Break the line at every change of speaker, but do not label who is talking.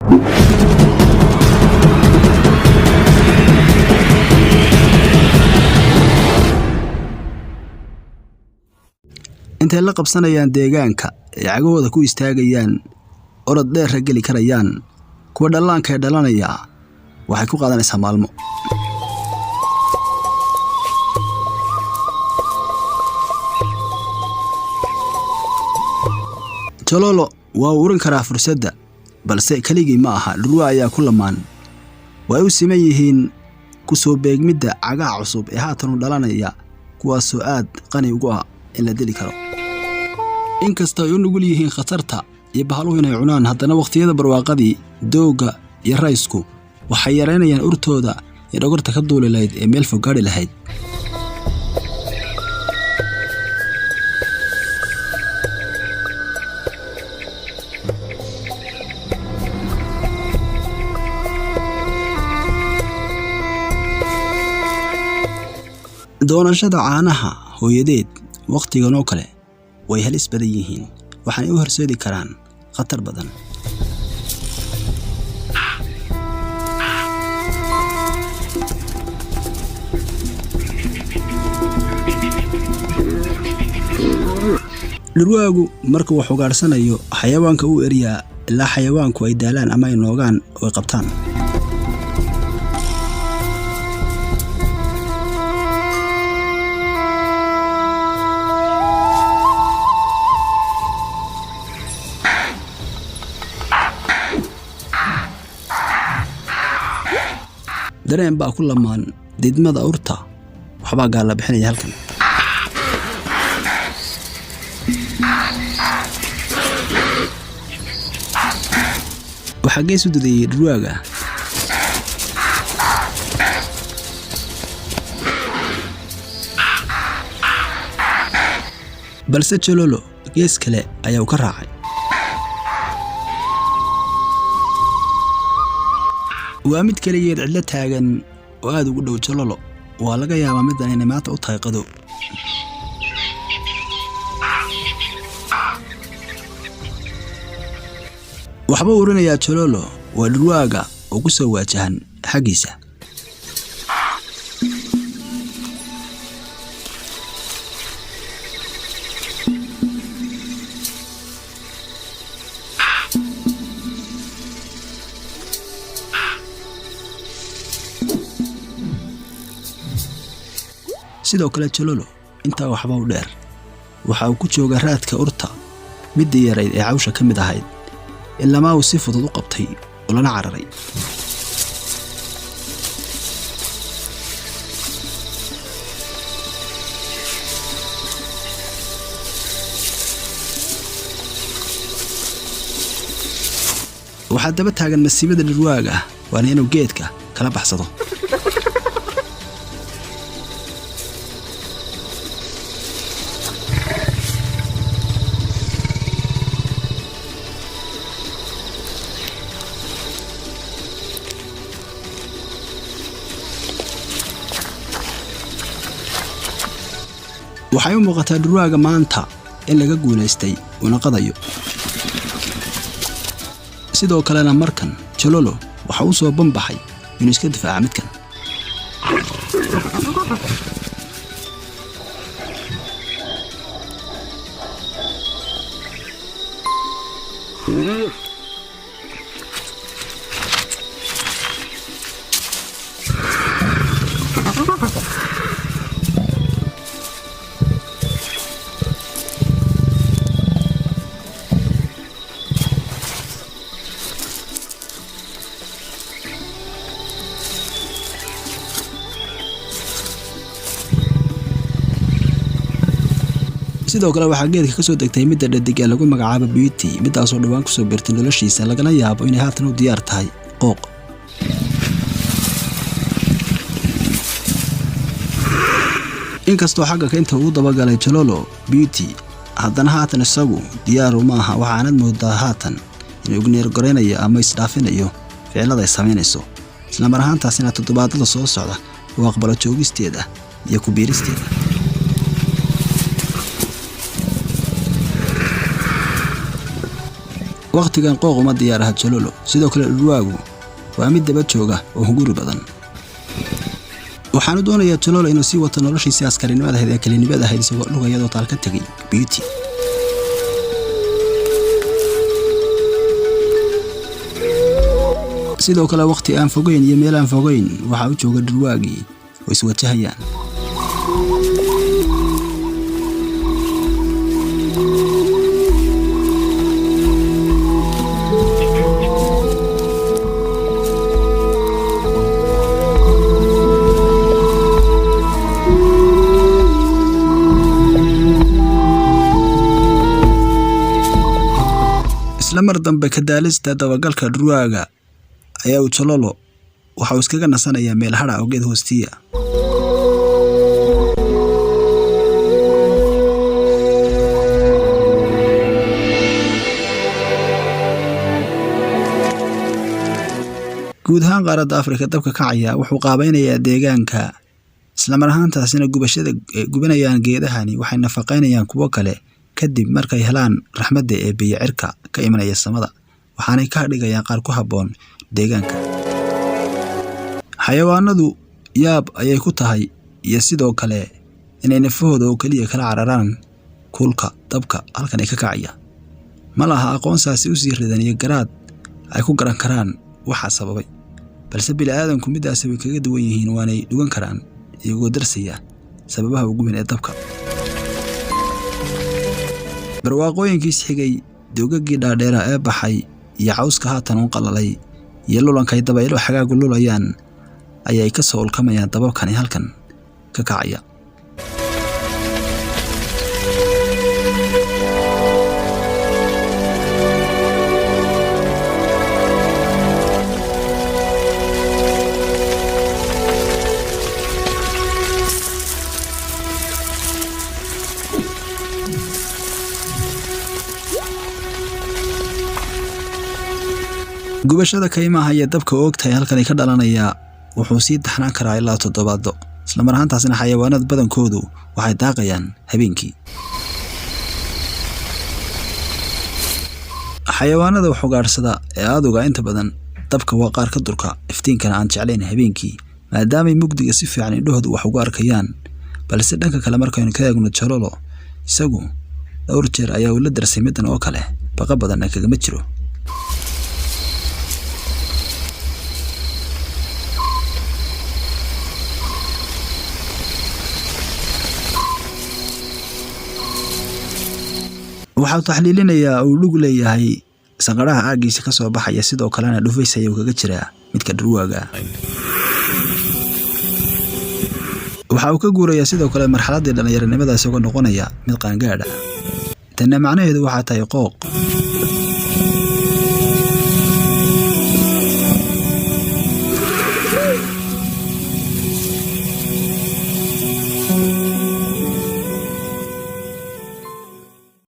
intay la qabsanayaan deegaanka ee cagahooda ku istaagayaan orod dheer geli karayaan kuwa dhallaanka ee dhalanaya waxay ku qaadanaysaa maalmo. Chololo waa urin karaa fursadda balse kaligii ma aha, dhurwaa ayaa ku lamaan. Way u siman yihiin ku soo beegmidda cagaha cusub ee haatan u dhalanaya kuwaasoo aad qani ugu ah in la dili karo. inkasta ay u nugul yihiin khatarta iyo bahaluhu inay cunaan, haddana waqtiyada barwaaqadii dooga iyo raysku waxay yareynayaan urtooda ee dhogorta ka duuli lahayd ee meel fog gaadhi lahayd. doonashada caanaha hooyadeed waqtigan oo kale way halis badan yihiin, waxaanay u horseedi karaan khatar badan. dhurwaagu marka uu xogaarsanayo xayawaanka uu eriyaa ilaa xayawaanku ay daalaan ama ay noogaan oo qabtaan. dareen baa ku lamaan didmada urta, waxbaa gaar la bixinaya halkan. waxaa gees u dadayay dhurwaaga. balse Chololo gees kale ayaa u ka raacay. waa mid kaligeed cidla taagan oo aad ugu dhow Chololo. waa laga yaabaa midan inay maanta u tahay qado. waxba urinayaa Chololo waa dhurwaaga oo ku soo waajahan xaggiisa. sidoo kale Chololo intaa waxba u dheer waxa uu ku joogaa raadka urta midda yarayd ee cawsha ka mid ahayd ilaa uu si fudud u qabtay oo lana cararay. waxaa daba taagan masiibada dhurwaaga waana inuu geedka kala baxsado. waxay u muuqataa dhurwaaga maanta in laga guulaystay una qadayo. sidoo kalena markan Chololo waxa uu soo banbaxay inuu iska difaaca midkan. sidoo kale waxaa geedka ka soo degtay midda dhadig ee lagu magacaabo Beauty, midaasoo dhawaan ku soo beertay noloshiisa lagana yaabo inay haatan u diyaar tahay qooq. inkastoo xagga inta uu dabagalay Chololo Beauty, haddana haatan isagu diyaaru maaha. waxaanad moodaa haatan inuu igneer goreynayo ama isdhaafinayo ficilada ay samaynayso, isla mar ahaantaasina toddobaadada soo socda uu aqbalo joogisteeda iyo ku biiristeeda. waqtigan qooq uma diyaaraha Jololo sidoo kale dhurwaagu waa mid daba jooga oo hunguri badan waxaanu doonayaa Jololo inuu sii wato noloshiisa askarinimada ee kalinimada ahayd isagoo lugayado taal ka tagay Beauty sidoo kale waqti aan fogeyn iyo meel aan fogeyn waxa uu jooga dhurwaagii oo is wajahayaan mar dambe ka daalista dabagalka dhurwaaga ayaa uu Jololo waxa uu iskaga nasanayaa meel hadha oo geed hoostiya guud ahaan qaaradda Afrika dabka kacaya wuxuu qaabaynayaa deegaanka isla mar ahaantaasina gubanayaan geedahani waxay nafaqeynayaan kuwa kale kadib markay helaan raxmadda ee biyo cirka ka imanaya samada waxaanay ka dhigayaan qaar ku haboon deegaanka xayawaanadu yaab ayay ku tahay iyo sidoo kale inay nafahooda oo kaliya kala cararaan kulka dabka halkan ay ka kacaya malaha aqoonsaasi u sii ridan iyo garaad ay ku garan karaan waxa sababay balse bini'aadanku midaas way kaga duwan yihiin waanay dhugan karaan iyagoo darsaya sababaha ugu weyn ee dabka barwaaqooyinkiis xigay doogagii dhaadheera ee baxay iyo cawska haatan u qalalay iyo lulankay dabaylo xagaagu lulayaan ayay ka soo ulkamayaan dababkani halkan ka kacaya gubashada kaymaha iyo dabka oogtay halkan ay ka dhalanaya wuxuu sii taxnaan karaa ilaa 7 toddobaad isla mar ahaantaasina xayawaanada badankoodu waxay daaqayaan habeenkii xayawaanada wax ugaadhsada ee aduga inta badan dabka waa qaar ka durka iftiinkana aan jeclayn habeenkii maadaama mugdiga si fiican indhahoodu wax ugu arkayaan balse dhanka kale markaynu ka eegno Jololo isagu dhowr jeer ayaa uu la darsay midan oo kale baqa badan kagama jiro waxa uu taxliilinayaa uu lug leeyahay sanqaraha aagiisa ka soo baxaya sidoo kalena dhufaysaya uu kaga jira midka dhurwaaga waxa uu ka guurayaa sidoo kale marxaladii dhalinyaranimada isagoo noqonaya mid qaangaadha tan macnaheedu waxa tahay qooq